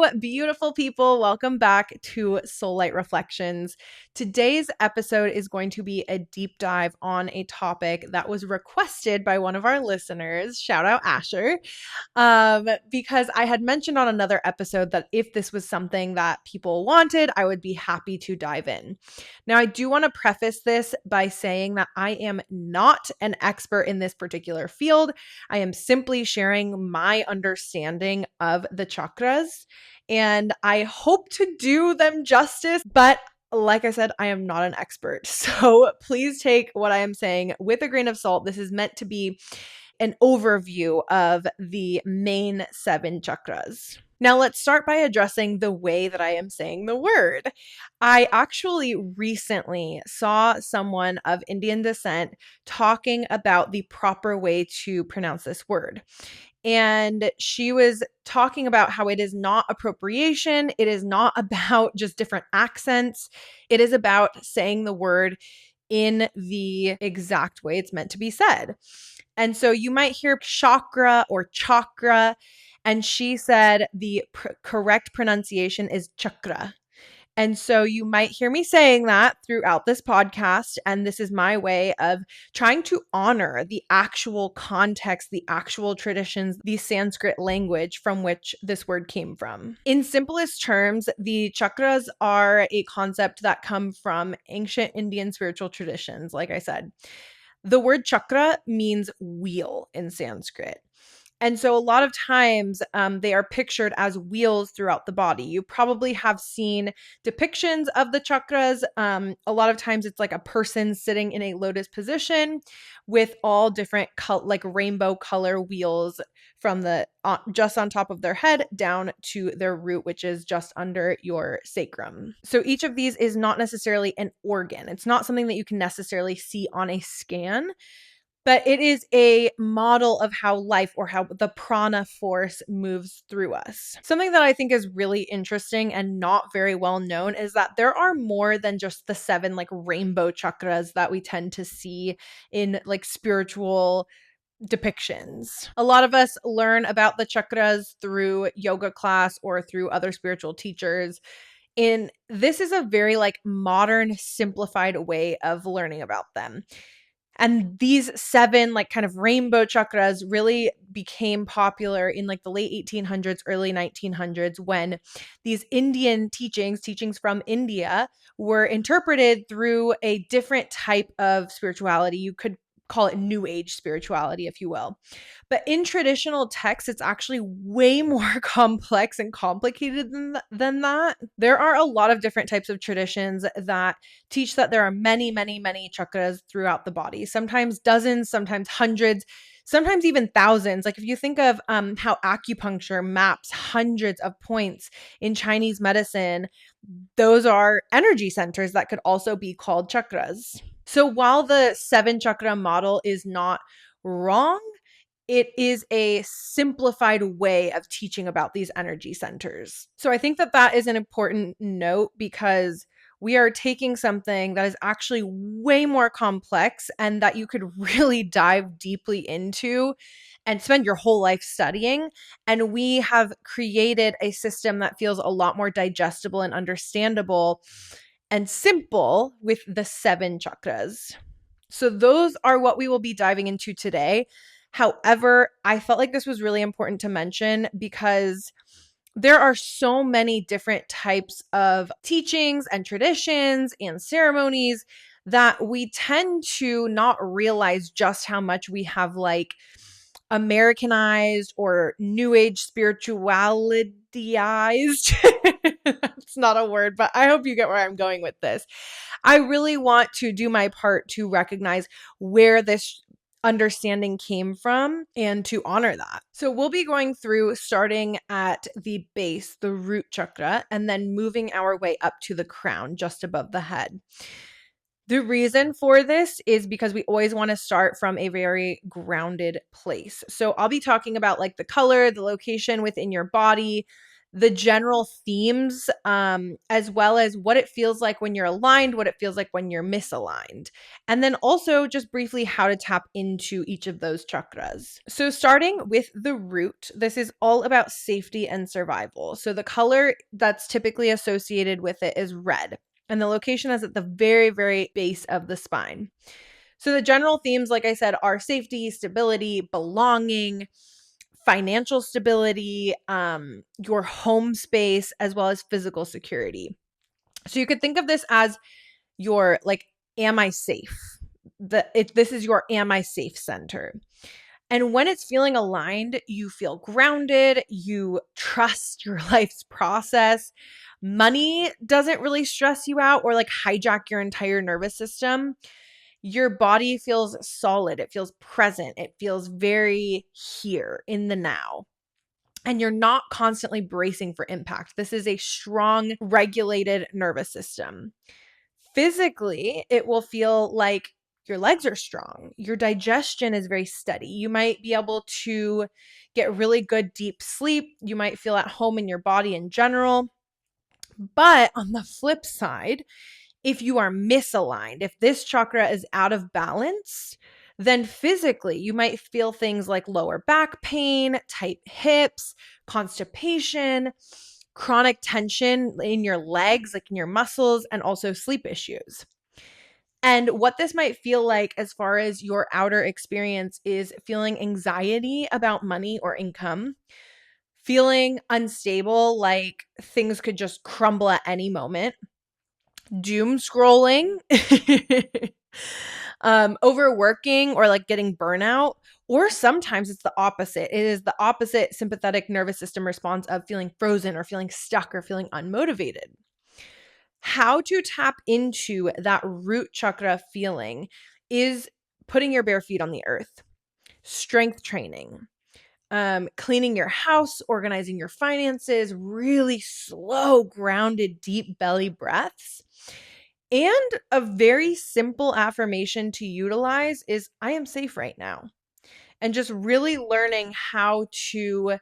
Hello, beautiful people. Welcome back to Soul Light Reflections. Today's episode is going to be a deep dive on a topic that was requested by one of our listeners. Shout out Asher. Because I had mentioned on another episode that if this was something that people wanted, I would be happy to dive in. Now, I do want to preface this by saying that I am not an expert in this particular field. I am simply sharing my understanding of the chakras, and I hope to do them justice, but like I said, I am not an expert. So please take what I am saying with a grain of salt. This is meant to be an overview of the main 7 chakras. Now, let's start by addressing the way that I am saying the word. I actually recently saw someone of Indian descent talking about the proper way to pronounce this word. And she was talking about how it is not appropriation. It is not about just different accents. It is about saying the word in the exact way it's meant to be said. And so you might hear chakra or chakra, and she said the correct pronunciation is chakra. And so you might hear me saying that throughout this podcast, and this is my way of trying to honor the actual context, the actual traditions, the Sanskrit language from which this word came from. In simplest terms, the chakras are a concept that come from ancient Indian spiritual traditions, like I said. The word chakra means wheel in Sanskrit. And so a lot of times they are pictured as wheels throughout the body. You probably have seen depictions of the chakras. A lot of times it's like a person sitting in a lotus position with all different like rainbow color wheels from the just on top of their head down to their root, which is just under your sacrum. So each of these is not necessarily an organ. It's not something that you can necessarily see on a scan, but it is a model of how life or how the prana force moves through us. Something that I think is really interesting and not very well known is that there are more than just the 7 like rainbow chakras that we tend to see in like spiritual depictions. A lot of us learn about the chakras through yoga class or through other spiritual teachers. And this is a very like modern, simplified way of learning about them. And these 7 like kind of rainbow chakras really became popular in like the late 1800s, early 1900s when these Indian teachings from India were interpreted through a different type of spirituality. You could call it New Age spirituality, if you will. But in traditional texts, it's actually way more complex and complicated than that. There are a lot of different types of traditions that teach that there are many, many, many chakras throughout the body, sometimes dozens, sometimes hundreds, sometimes even thousands. Like if you think of how acupuncture maps hundreds of points in Chinese medicine, those are energy centers that could also be called chakras. So while the 7 chakra model is not wrong, it is a simplified way of teaching about these energy centers. So I think that that is an important note because we are taking something that is actually way more complex and that you could really dive deeply into and spend your whole life studying. And we have created a system that feels a lot more digestible and understandable and simple with the 7 chakras. So those are what we will be diving into today. However, I felt like this was really important to mention because there are so many different types of teachings and traditions and ceremonies that we tend to not realize just how much we have like Americanized or New Age spiritualityized. That's not a word, but I hope you get where I'm going with this. I really want to do my part to recognize where this understanding came from and to honor that. So we'll be going through starting at the base, the root chakra, and then moving our way up to the crown just above the head. The reason for this is because we always want to start from a very grounded place. So I'll be talking about like the color, the location within your body, the general themes, as well as what it feels like when you're aligned, what it feels like when you're misaligned. And then also just briefly how to tap into each of those chakras. So starting with the root, this is all about safety and survival. So the color that's typically associated with it is red, and the location is at the very, very base of the spine. So the general themes, like I said, are safety, stability, belonging, financial stability, your home space, as well as physical security. So you could think of this as your, like, am I safe? This is your am I safe center. And when it's feeling aligned, you feel grounded, you trust your life's process. Money doesn't really stress you out or like hijack your entire nervous system. Your body feels solid, it feels present, it feels very here in the now. And you're not constantly bracing for impact. This is a strong, regulated nervous system. Physically, it will feel like your legs are strong. Your digestion is very steady. You might be able to get really good deep sleep. You might feel at home in your body in general. But on the flip side, if you are misaligned, if this chakra is out of balance, then physically you might feel things like lower back pain, tight hips, constipation, chronic tension in your legs, like in your muscles, and also sleep issues. And what this might feel like as far as your outer experience is feeling anxiety about money or income, feeling unstable, like things could just crumble at any moment, doom scrolling, overworking, or like getting burnout. Or sometimes it's the opposite. It is the opposite sympathetic nervous system response of feeling frozen or feeling stuck or feeling unmotivated. How to tap into that root chakra feeling is putting your bare feet on the earth, strength training, cleaning your house, organizing your finances, really slow, grounded, deep belly breaths. And a very simple affirmation to utilize is I am safe right now. And just really learning how to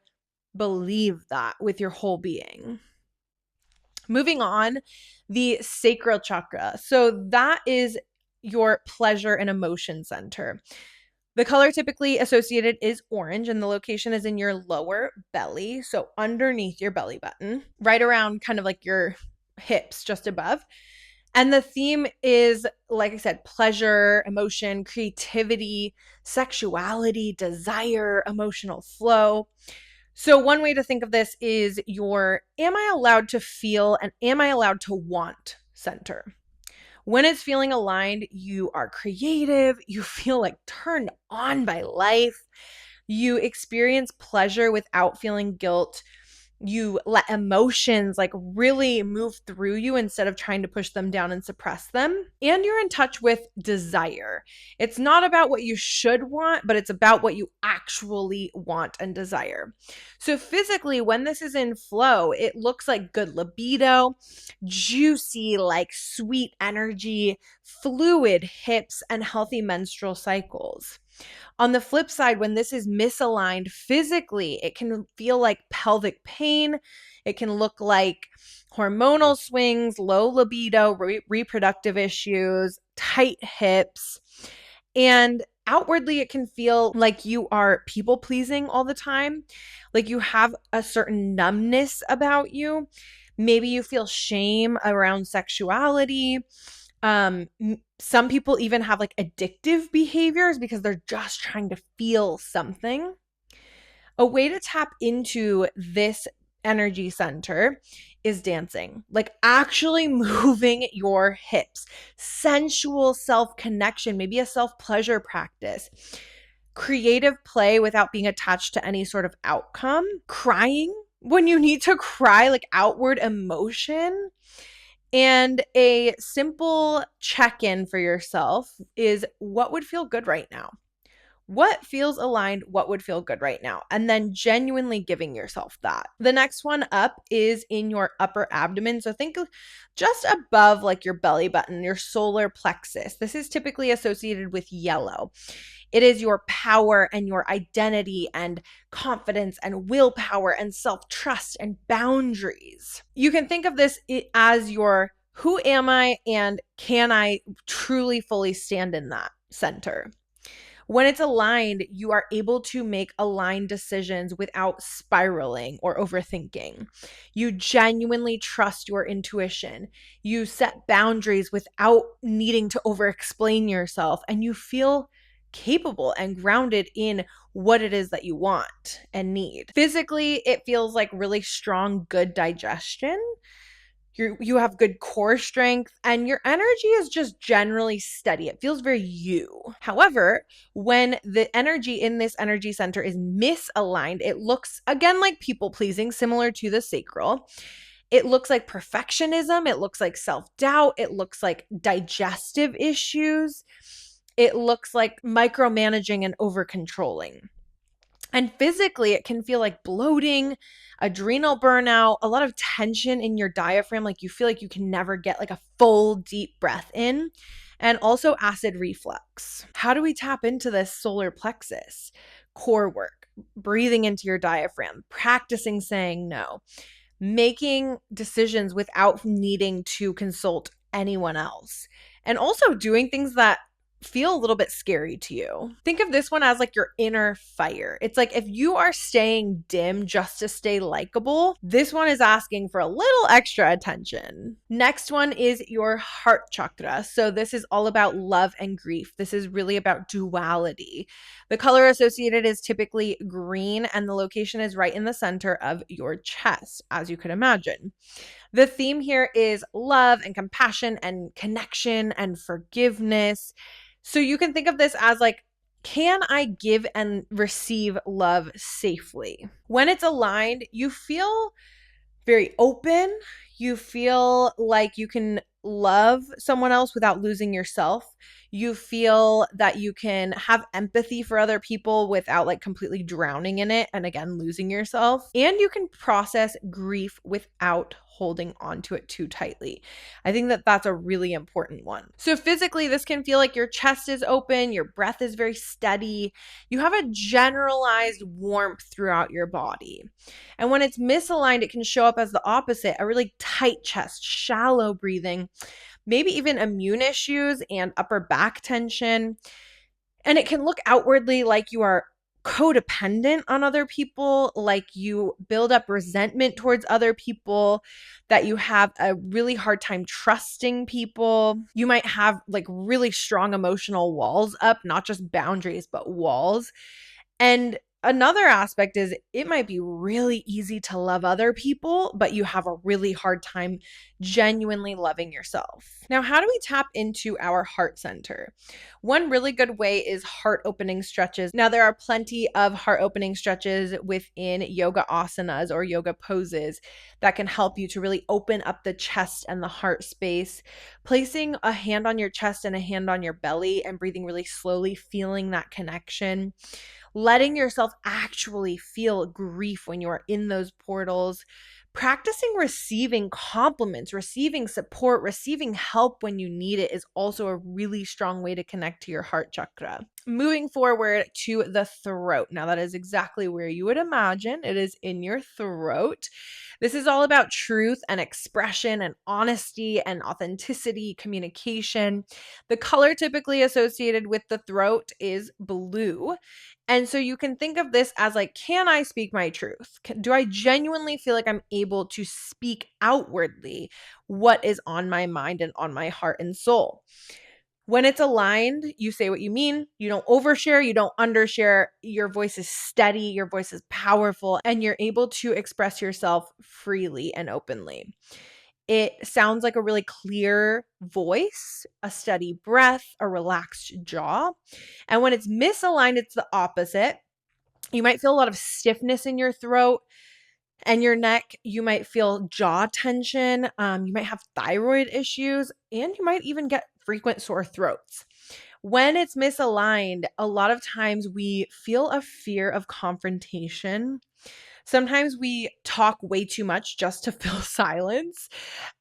believe that with your whole being. Moving on, the sacral chakra. So that is your pleasure and emotion center. The color typically associated is orange, and the location is in your lower belly. So underneath your belly button, right around kind of like your hips, just above. And the theme is, like I said, pleasure, emotion, creativity, sexuality, desire, emotional flow. So one way to think of this is your am I allowed to feel and am I allowed to want center. When it's feeling aligned, you are creative, you feel like turned on by life, you experience pleasure without feeling guilt. You let emotions like really move through you instead of trying to push them down and suppress them. And you're in touch with desire. It's not about what you should want, but it's about what you actually want and desire. So physically, when this is in flow, it looks like good libido, juicy, like sweet energy, fluid hips, and healthy menstrual cycles. On the flip side, when this is misaligned physically, it can feel like pelvic pain. It can look like hormonal swings, low libido, reproductive issues, tight hips. And outwardly, it can feel like you are people pleasing all the time, like you have a certain numbness about you. Maybe you feel shame around sexuality. Some people even have like addictive behaviors because they're just trying to feel something. A way to tap into this energy center is dancing, like actually moving your hips, sensual self-connection, maybe a self-pleasure practice, creative play without being attached to any sort of outcome, crying when you need to cry, like outward emotion. And a simple check-in for yourself is what would feel good right now? What feels aligned? What would feel good right now? And then genuinely giving yourself that. The next one up is in your upper abdomen. So think just above like your belly button, your solar plexus. This is typically associated with yellow. It is your power and your identity and confidence and willpower and self-trust and boundaries. You can think of this as your who am I and can I truly fully stand in that center? When it's aligned, you are able to make aligned decisions without spiraling or overthinking. You genuinely trust your intuition. You set boundaries without needing to over-explain yourself, and you feel capable and grounded in what it is that you want and need. Physically, it feels like really strong, good digestion. You have good core strength, and your energy is just generally steady. It feels very you. However, when the energy in this energy center is misaligned, it looks again like people pleasing, similar to the sacral. It looks like perfectionism. It looks like self-doubt. It looks like digestive issues. It looks like micromanaging and over-controlling. And physically, it can feel like bloating, adrenal burnout, a lot of tension in your diaphragm. Like you feel like you can never get like a full deep breath in, and also acid reflux. How do we tap into this solar plexus? Core work, breathing into your diaphragm, practicing saying no, making decisions without needing to consult anyone else, and also doing things that feel a little bit scary to you. Think of this one as like your inner fire. It's like if you are staying dim just to stay likable, this one is asking for a little extra attention. Next one is your heart chakra. So this is all about love and grief. This is really about duality. The color associated is typically green, and the location is right in the center of your chest, as you could imagine. The theme here is love and compassion and connection and forgiveness. So you can think of this as like, can I give and receive love safely? When it's aligned, you feel very open. You feel like you can love someone else without losing yourself. You feel that you can have empathy for other people without like completely drowning in it and again losing yourself. And you can process grief without holding on to it too tightly. I think that that's a really important one. So physically, this can feel like your chest is open, your breath is very steady. You have a generalized warmth throughout your body. And when it's misaligned, it can show up as the opposite, a really tight chest, shallow breathing, maybe even immune issues and upper back tension. And it can look outwardly like you are codependent on other people, like you build up resentment towards other people, that you have a really hard time trusting people. You might have like really strong emotional walls up, not just boundaries, but walls. And another aspect is it might be really easy to love other people, but you have a really hard time genuinely loving yourself. Now, how do we tap into our heart center? One really good way is heart opening stretches. Now, there are plenty of heart opening stretches within yoga asanas or yoga poses that can help you to really open up the chest and the heart space. Placing a hand on your chest and a hand on your belly and breathing really slowly, feeling that connection. Letting yourself actually feel grief when you are in those portals. Practicing receiving compliments, receiving support, receiving help when you need it is also a really strong way to connect to your heart chakra. Moving forward to the throat. Now, that is exactly where you would imagine. It is in your throat. This is all about truth and expression and honesty and authenticity, communication. The color typically associated with the throat is blue. And so you can think of this as like, can I speak my truth? Do I genuinely feel like I'm able to speak outwardly what is on my mind and on my heart and soul? When it's aligned, you say what you mean. You don't overshare, you don't undershare. Your voice is steady, your voice is powerful, and you're able to express yourself freely and openly. It sounds like a really clear voice, a steady breath, a relaxed jaw. And when it's misaligned, it's the opposite. You might feel a lot of stiffness in your throat and your neck. You might feel jaw tension. You might have thyroid issues, and you might even get frequent sore throats. When it's misaligned, a lot of times we feel a fear of confrontation. Sometimes we talk way too much just to fill silence,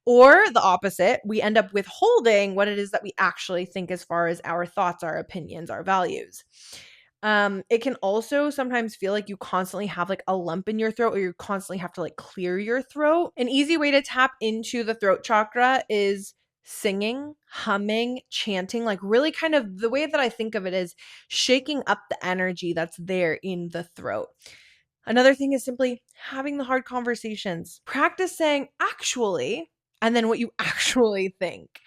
or the opposite, we end up withholding what it is that we actually think as far as our thoughts, our opinions, our values. It can also sometimes feel like you constantly have like a lump in your throat, or you constantly have to like clear your throat. An easy way to tap into the throat chakra is singing, humming, chanting, like really kind of the way that I think of it is shaking up the energy that's there in the throat. Another thing is simply having the hard conversations. Practice saying actually, and then what you actually think.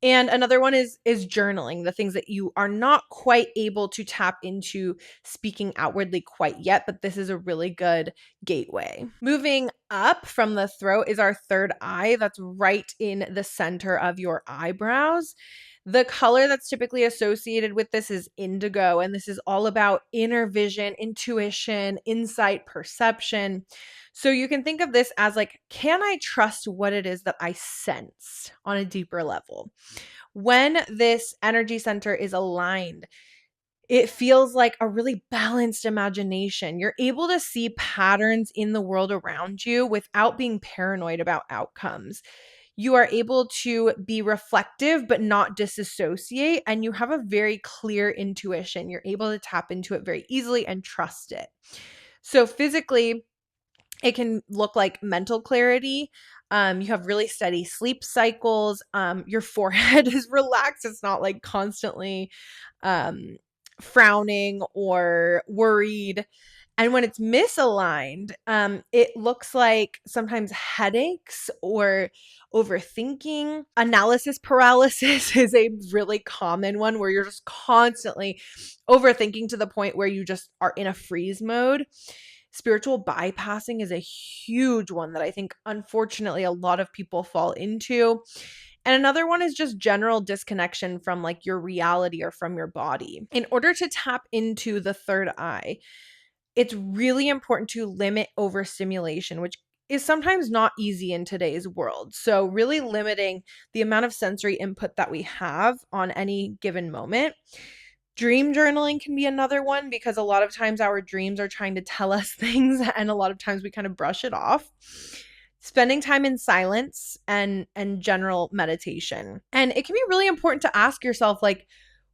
And another one is journaling, the things that you are not quite able to tap into speaking outwardly quite yet, but this is a really good gateway. Moving up from the throat is our third eye, that's right in the center of your eyebrows. The color that's typically associated with this is indigo, and this is all about inner vision, intuition, insight, perception. So you can think of this as like, can I trust what it is that I sense on a deeper level? When this energy center is aligned, it feels like a really balanced imagination. You're able to see patterns in the world around you without being paranoid about outcomes. You are able to be reflective but not disassociate, and you have a very clear intuition. You're able to tap into it very easily and trust it. So physically, it can look like mental clarity. You have really steady sleep cycles. Your forehead is relaxed. It's not like constantly frowning or worried. And when it's misaligned, it looks like sometimes headaches or overthinking. Analysis paralysis is a really common one where you're just constantly overthinking to the point where you just are in a freeze mode. Spiritual bypassing is a huge one that I think, unfortunately, a lot of people fall into. And another one is just general disconnection from like your reality or from your body. In order to tap into the third eye, it's really important to limit overstimulation, which is sometimes not easy in today's world. So, really limiting the amount of sensory input that we have on any given moment. Dream journaling can be another one because a lot of times our dreams are trying to tell us things, and a lot of times we kind of brush it off. Spending time in silence and general meditation. And it can be really important to ask yourself, like,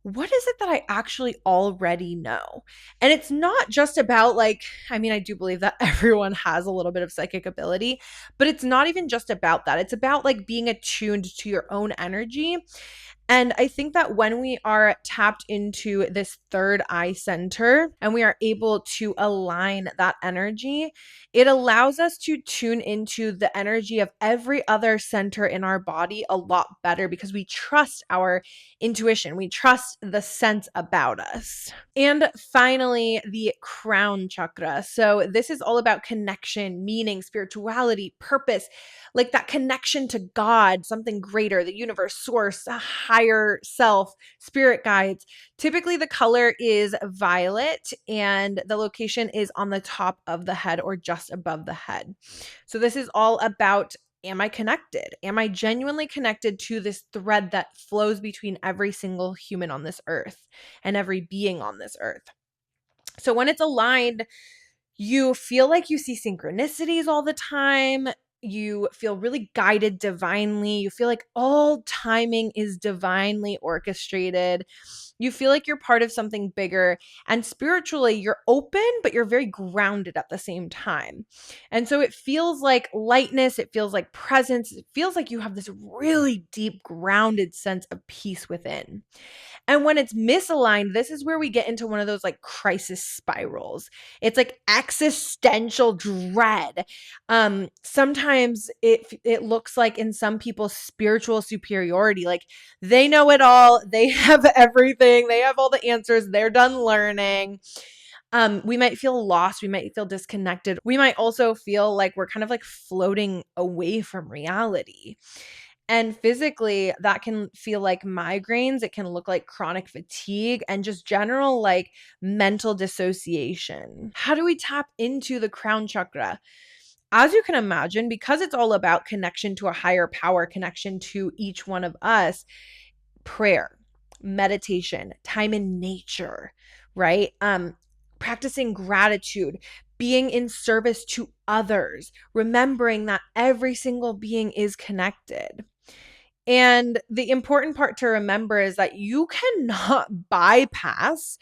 what is it that I actually already know? And it's not just about like, I mean, I do believe that everyone has a little bit of psychic ability, but it's not even just about that. It's about like being attuned to your own energy. And I think that when we are tapped into this third eye center and we are able to align that energy, it allows us to tune into the energy of every other center in our body a lot better because we trust our intuition. We trust the sense about us. And finally, the crown chakra. So this is all about connection, meaning, spirituality, purpose, like that connection to God, something greater, the universe, source, a higher self, spirit guides. Typically, the color is violet and the location is on the top of the head or just above the head. So, this is all about, am I connected? Am I genuinely connected to this thread that flows between every single human on this earth and every being on this earth? So, when it's aligned, you feel like you see synchronicities all the time. You feel really guided divinely. You feel like all timing is divinely orchestrated. You feel like you're part of something bigger. And spiritually, you're open, but you're very grounded at the same time. And so it feels like lightness. It feels like presence. It feels like you have this really deep, grounded sense of peace within. And when it's misaligned, this is where we get into one of those like crisis spirals. It's like existential dread. Sometimes it looks like in some people's spiritual superiority, like they know it all, they have everything, they have all the answers, they're done learning. We might feel lost, we might feel disconnected. We might also feel like we're kind of like floating away from reality. And physically, that can feel like migraines. It can look like chronic fatigue and just general like mental dissociation. How do we tap into the crown chakra? As you can imagine, because it's all about connection to a higher power, connection to each one of us, prayer. meditation, time in nature, right? Practicing gratitude, being in service to others, remembering that every single being is connected. And the important part to remember is that you cannot bypass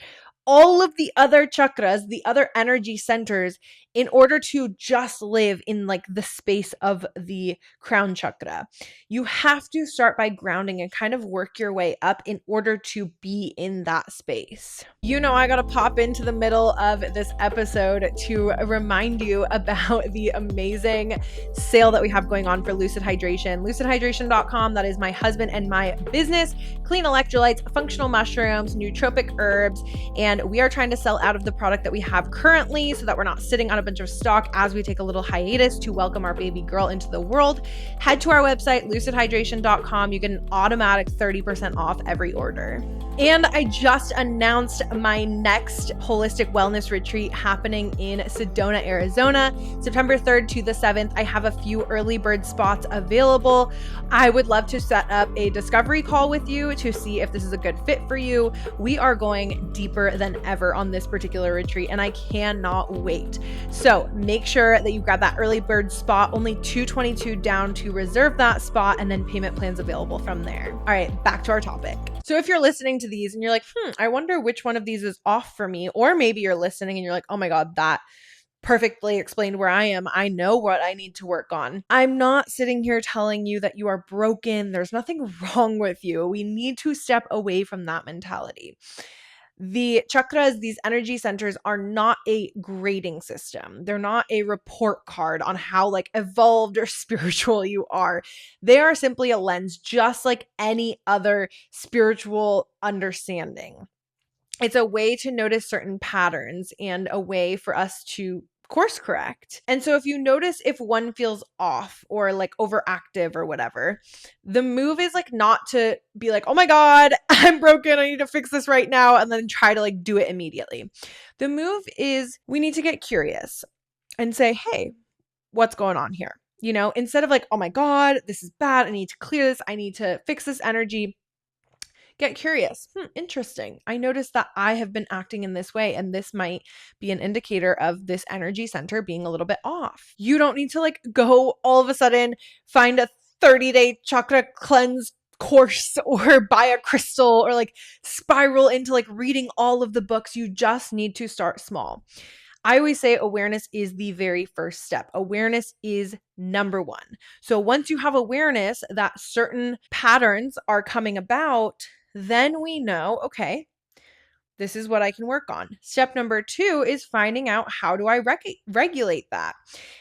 all of the other chakras, the other energy centers, in order to just live in like the space of the crown chakra. You have to start by grounding and kind of work your way up in order to be in that space. You know, I got to pop into the middle of this episode to remind you about the amazing sale that we have going on for Lucid Hydration. LucidHydration.com, that is my husband and my business. Clean electrolytes, functional mushrooms, nootropic herbs, and we are trying to sell out of the product that we have currently so that we're not sitting on a bunch of stock as we take a little hiatus to welcome our baby girl into the world. Head to our website, lucidhydration.com. You get an automatic 30% off every order. And I just announced my next holistic wellness retreat happening in Sedona, Arizona, September 3rd to the 7th. I have a few early bird spots available. I would love to set up a discovery call with you to see if this is a good fit for you. We are going deeper than ever on this particular retreat, and I cannot wait. So make sure that you grab that early bird spot, only $222 down to reserve that spot, and then payment plans available from there. All right, back to our topic. So if you're listening to these and you're like, I wonder which one of these is off for me, or maybe you're listening and you're like, oh my God, that perfectly explained where I am. I know what I need to work on. I'm not sitting here telling you that you are broken. There's nothing wrong with you. We need to step away from that mentality. The chakras, these energy centers, are not a grading system. They're not a report card on how like evolved or spiritual you are. They are simply a lens, just like any other spiritual understanding. It's a way to notice certain patterns and a way for us to course correct. And so if you notice if one feels off or like overactive or whatever, the move is like not to be like, oh my God, I'm broken, I need to fix this right now, and then try to like do it immediately. The move is we need to get curious and say, hey, what's going on here? You know, instead of like, oh my God, this is bad, I need to clear this, I need to fix this energy. Get curious. Interesting. I noticed that I have been acting in this way, and this might be an indicator of this energy center being a little bit off. You don't need to like go all of a sudden find a 30-day chakra cleanse course or buy a crystal or like spiral into like reading all of the books. You just need to start small. I always say awareness is the very first step. Awareness is number one. So once you have awareness that certain patterns are coming about, then we know, okay, this is what I can work on. Step number 2 is finding out how do I regulate that.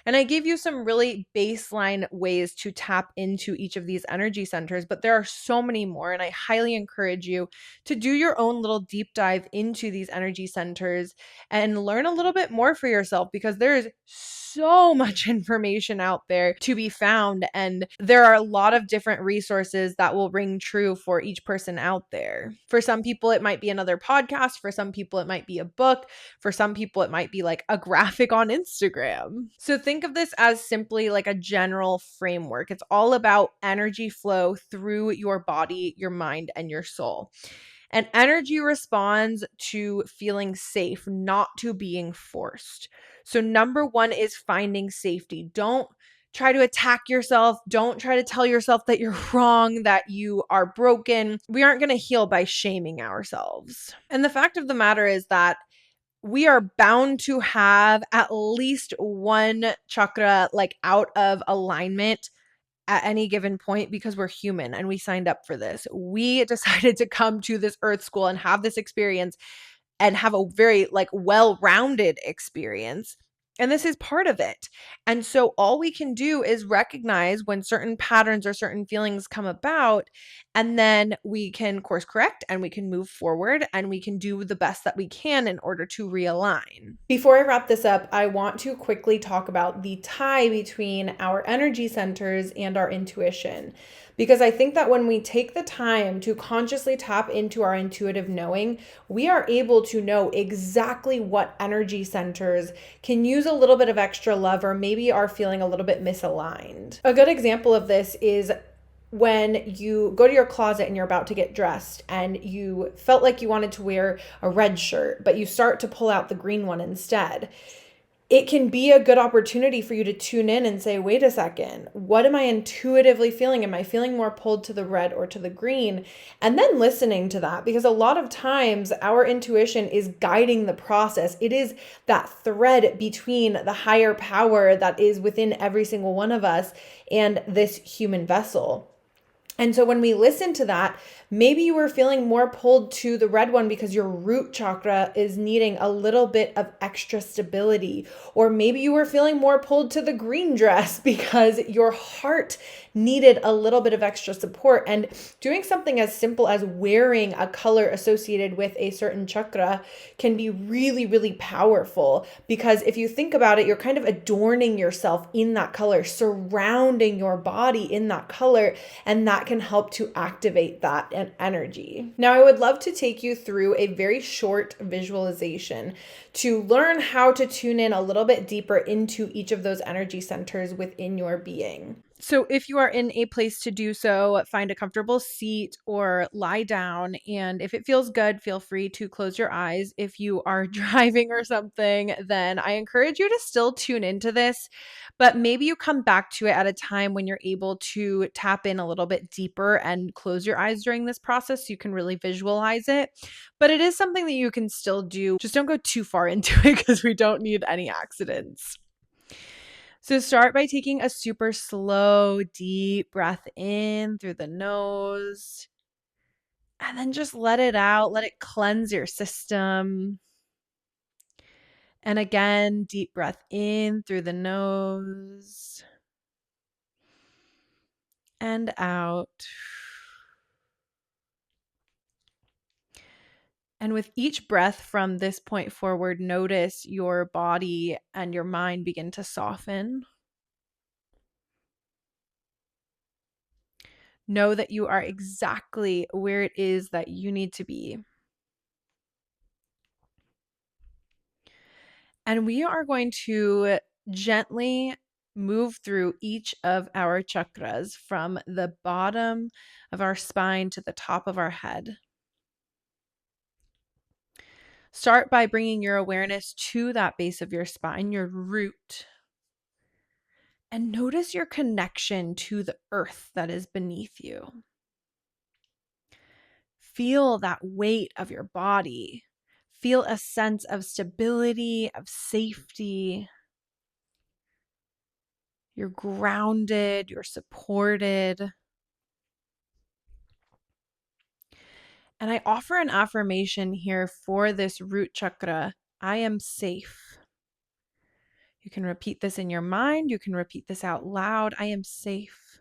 And I give you some really baseline ways to tap into each of these energy centers, but there are so many more. And I highly encourage you to do your own little deep dive into these energy centers and learn a little bit more for yourself, because there is so much information out there to be found. And there are a lot of different resources that will ring true for each person out there. For some people, it might be another podcast. For some people, it might be a book. For some people, it might be like a graphic on Instagram. So think of this as simply like a general framework. It's all about energy flow through your body, your mind, and your soul. And energy responds to feeling safe, not to being forced. So number 1 is finding safety. Don't try to attack yourself. Don't try to tell yourself that you're wrong, that you are broken. We aren't going to heal by shaming ourselves. And the fact of the matter is that we are bound to have at least one chakra like out of alignment at any given point, because we're human and we signed up for this. We decided to come to this earth school and have this experience and have a very like well-rounded experience. And this is part of it. And so all we can do is recognize when certain patterns or certain feelings come about, and then we can course correct and we can move forward and we can do the best that we can in order to realign. Before I wrap this up, I want to quickly talk about the tie between our energy centers and our intuition. Because I think that when we take the time to consciously tap into our intuitive knowing, we are able to know exactly what energy centers can use a little bit of extra love or maybe are feeling a little bit misaligned. A good example of this is when you go to your closet and you're about to get dressed and you felt like you wanted to wear a red shirt, but you start to pull out the green one instead, it can be a good opportunity for you to tune in and say, wait a second, what am I intuitively feeling? Am I feeling more pulled to the red or to the green? And then listening to that, because a lot of times our intuition is guiding the process. It is that thread between the higher power that is within every single one of us and this human vessel. And so when we listen to that, maybe you were feeling more pulled to the red one because your root chakra is needing a little bit of extra stability. Or maybe you were feeling more pulled to the green dress because your heart needed a little bit of extra support. And doing something as simple as wearing a color associated with a certain chakra can be really, really powerful, because if you think about it, you're kind of adorning yourself in that color, surrounding your body in that color, and that can help to activate that energy. Now, I would love to take you through a very short visualization to learn how to tune in a little bit deeper into each of those energy centers within your being. So if you are in a place to do so, find a comfortable seat or lie down. And if it feels good, feel free to close your eyes. If you are driving or something, then I encourage you to still tune into this, but maybe you come back to it at a time when you're able to tap in a little bit deeper and close your eyes during this process so you can really visualize it. But it is something that you can still do. Just don't go too far into it because we don't need any accidents. So start by taking a super slow, deep breath in through the nose, and then just let it out. Let it cleanse your system. And again, deep breath in through the nose and out. And with each breath from this point forward, notice your body and your mind begin to soften. Know that you are exactly where it is that you need to be. And we are going to gently move through each of our chakras from the bottom of our spine to the top of our head. Start by bringing your awareness to that base of your spine, your root. And notice your connection to the earth that is beneath you. Feel that weight of your body. Feel a sense of stability, of safety. You're grounded, you're supported. And I offer an affirmation here for this root chakra. I am safe. You can repeat this in your mind. You can repeat this out loud. I am safe.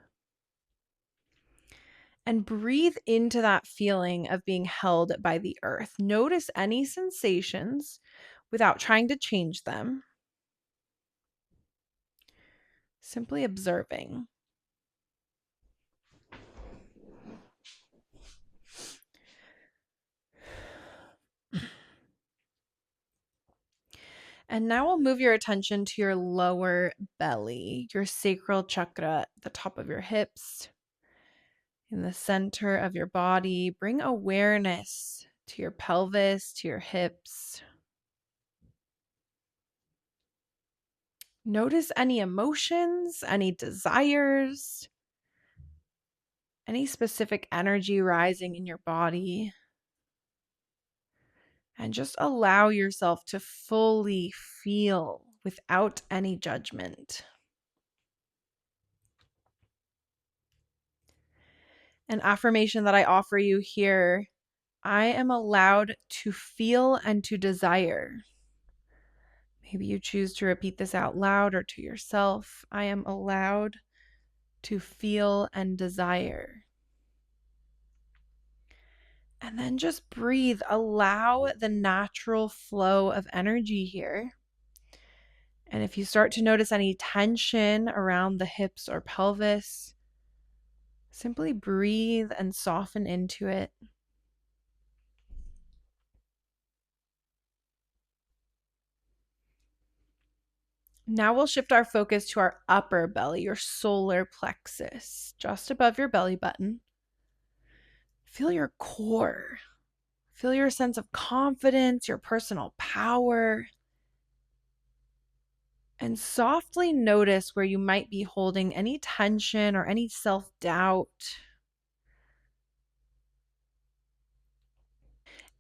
And breathe into that feeling of being held by the earth. Notice any sensations without trying to change them. Simply observing. And now we'll move your attention to your lower belly, your sacral chakra, the top of your hips, in the center of your body. Bring awareness to your pelvis, to your hips. Notice any emotions, any desires, any specific energy rising in your body. And just allow yourself to fully feel without any judgment. An affirmation that I offer you here: I am allowed to feel and to desire. Maybe you choose to repeat this out loud or to yourself. I am allowed to feel and desire. And then just breathe. Allow the natural flow of energy here. And if you start to notice any tension around the hips or pelvis, simply breathe and soften into it. Now we'll shift our focus to our upper belly, your solar plexus, just above your belly button. Feel your core. Feel your sense of confidence, your personal power. And softly notice where you might be holding any tension or any self-doubt.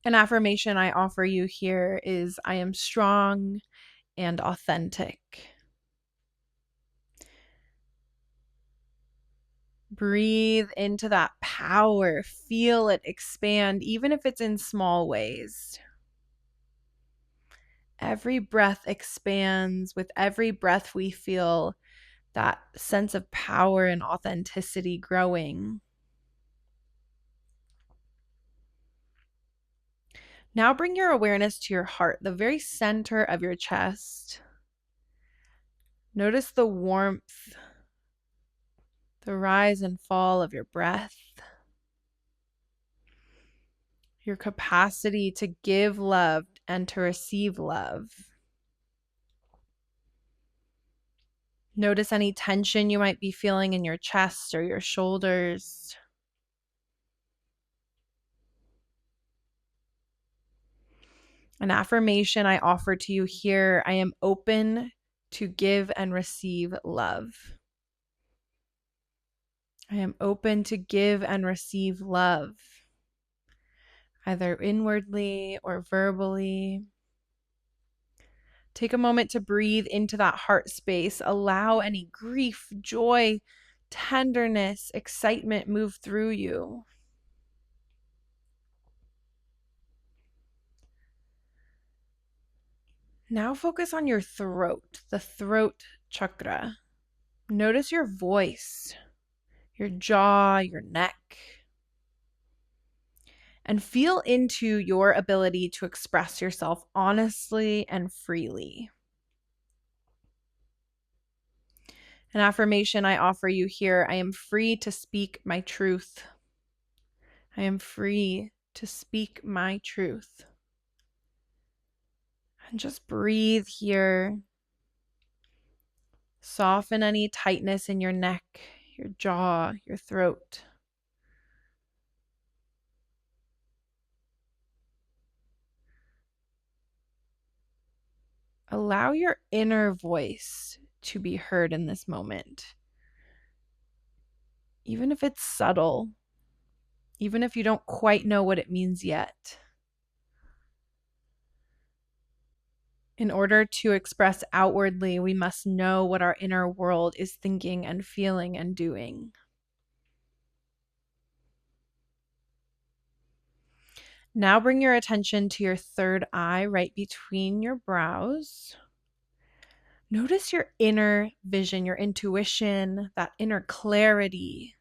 An affirmation I offer you here is I am strong and authentic. Breathe into that power. Feel it expand, even if it's in small ways. Every breath expands. With every breath, we feel that sense of power and authenticity growing. Now bring your awareness to your heart, the very center of your chest. Notice the warmth, the rise and fall of your breath, your capacity to give love and to receive love. Notice any tension you might be feeling in your chest or your shoulders. An affirmation I offer to you here, I am open to give and receive love. I am open to give and receive love, either inwardly or verbally. Take a moment to breathe into that heart space. Allow any grief, joy, tenderness, excitement move through you. Now focus on your throat, the throat chakra. Notice your voice, your jaw, your neck, and feel into your ability to express yourself honestly and freely. An affirmation I offer you here, I am free to speak my truth. I am free to speak my truth. And just breathe here. Soften any tightness in your neck, your jaw, your throat. Allow your inner voice to be heard in this moment. Even if it's subtle, even if you don't quite know what it means yet. In order to express outwardly, we must know what our inner world is thinking and feeling and doing. Now bring your attention to your third eye right between your brows. Notice your inner vision, your intuition, that inner clarity.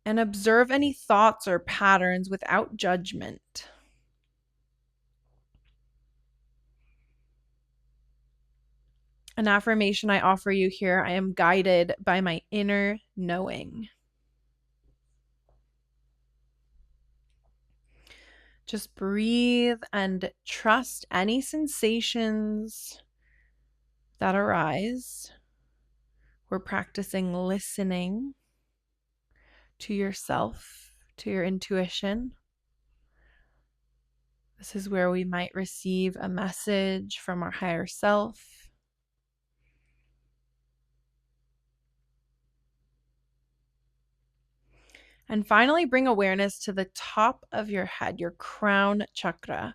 And observe any thoughts or patterns without judgment. An affirmation I offer you here, I am guided by my inner knowing. Just breathe and trust any sensations that arise. We're practicing listening to yourself, to your intuition. This is where we might receive a message from our higher self. And finally, bring awareness to the top of your head, your crown chakra.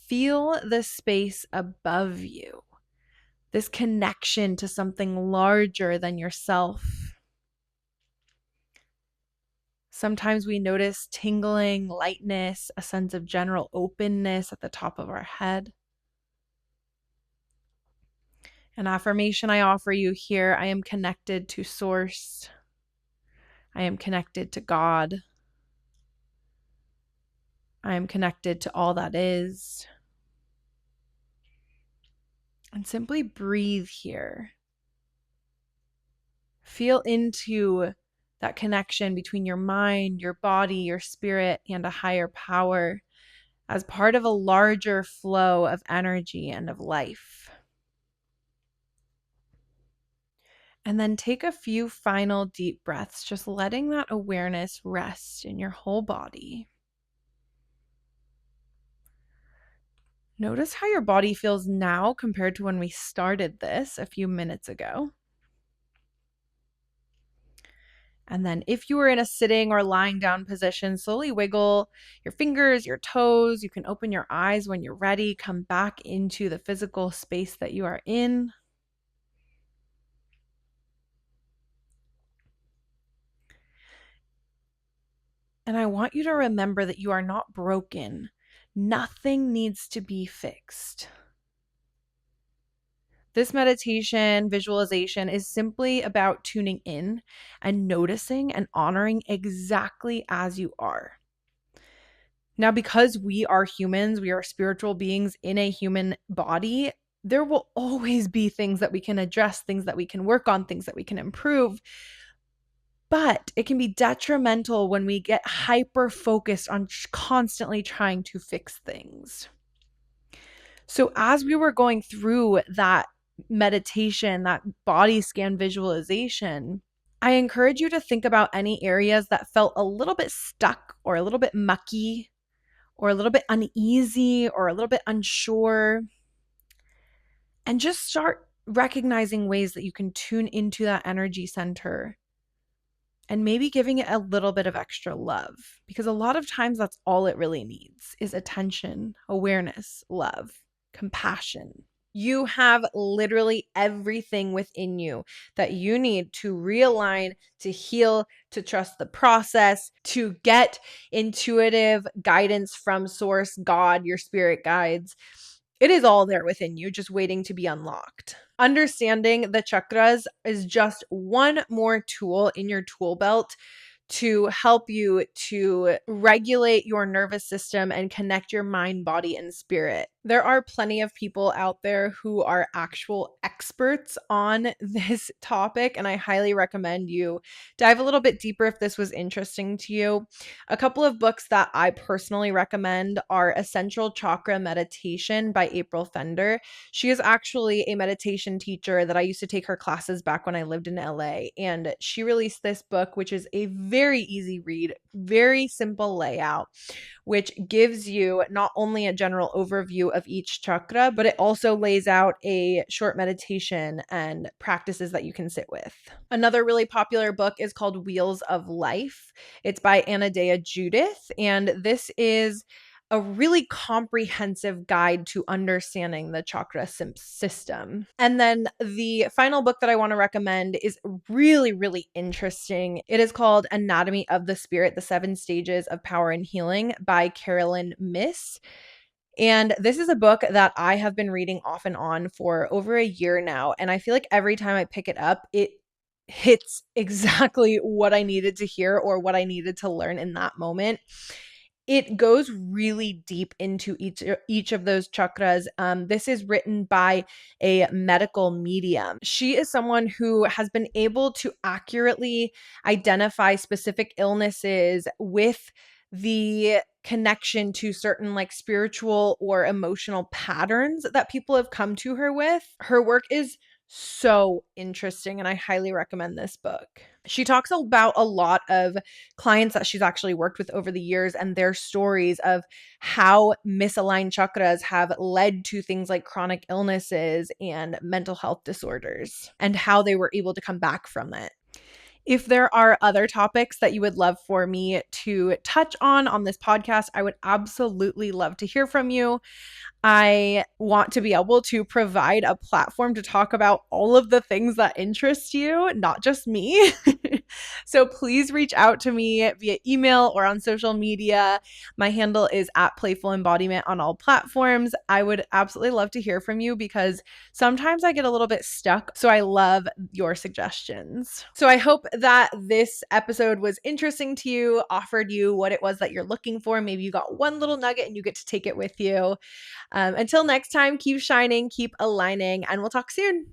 Feel the space above you, this connection to something larger than yourself. Sometimes we notice tingling, lightness, a sense of general openness at the top of our head. An affirmation I offer you here, I am connected to Source. I am connected to God. I am connected to all that is. And simply breathe here. Feel into that connection between your mind, your body, your spirit, and a higher power as part of a larger flow of energy and of life. And then take a few final deep breaths, just letting that awareness rest in your whole body. Notice how your body feels now compared to when we started this a few minutes ago. And then if you were in a sitting or lying down position, slowly wiggle your fingers, your toes. You can open your eyes when you're ready. Come back into the physical space that you are in. And I want you to remember that you are not broken. Nothing needs to be fixed. This meditation visualization is simply about tuning in and noticing and honoring exactly as you are. Now, because we are humans, we are spiritual beings in a human body, there will always be things that we can address, things that we can work on, things that we can improve. But it can be detrimental when we get hyper focused on constantly trying to fix things. So as we were going through that meditation, that body scan visualization, I encourage you to think about any areas that felt a little bit stuck or a little bit mucky or a little bit uneasy or a little bit unsure. And just start recognizing ways that you can tune into that energy center and maybe giving it a little bit of extra love, because a lot of times that's all it really needs is attention, awareness, love, compassion. You have literally everything within you that you need to realign, to heal, to trust the process, to get intuitive guidance from source, God, your spirit guides. It is all there within you, just waiting to be unlocked. Understanding the chakras is just one more tool in your tool belt to help you to regulate your nervous system and connect your mind, body, and spirit. There are plenty of people out there who are actual experts on this topic, and I highly recommend you dive a little bit deeper if this was interesting to you. A couple of books that I personally recommend are Essential Chakra Meditation by April Fender. She is actually a meditation teacher that I used to take her classes back when I lived in LA, and she released this book, which is a very easy read, very simple layout, which gives you not only a general overview of each chakra, but it also lays out a short meditation and practices that you can sit with. Another really popular book is called Wheels of Life. It's by Anadea Judith, and this is a really comprehensive guide to understanding the chakra system. And then the final book that I want to recommend is really, really interesting. It is called Anatomy of the Spirit, The 7 Stages of Power and Healing by Carolyn Miss. And this is a book that I have been reading off and on for over a year now. And I feel like every time I pick it up, it hits exactly what I needed to hear or what I needed to learn in that moment. It goes really deep into each of those chakras. This is written by a medical medium. She is someone who has been able to accurately identify specific illnesses with the connection to certain like spiritual or emotional patterns that people have come to her with. Her work is so interesting, and I highly recommend this book. She talks about a lot of clients that she's actually worked with over the years and their stories of how misaligned chakras have led to things like chronic illnesses and mental health disorders and how they were able to come back from it. If there are other topics that you would love for me to touch on this podcast, I would absolutely love to hear from you. I want to be able to provide a platform to talk about all of the things that interest you, not just me. So please reach out to me via email or on social media. My handle is at Playful Embodiment on all platforms. I would absolutely love to hear from you because sometimes I get a little bit stuck. So I love your suggestions. So I hope that this episode was interesting to you, offered you what it was that you're looking for. Maybe you got one little nugget and you get to take it with you. Until next time, keep shining, keep aligning, and we'll talk soon.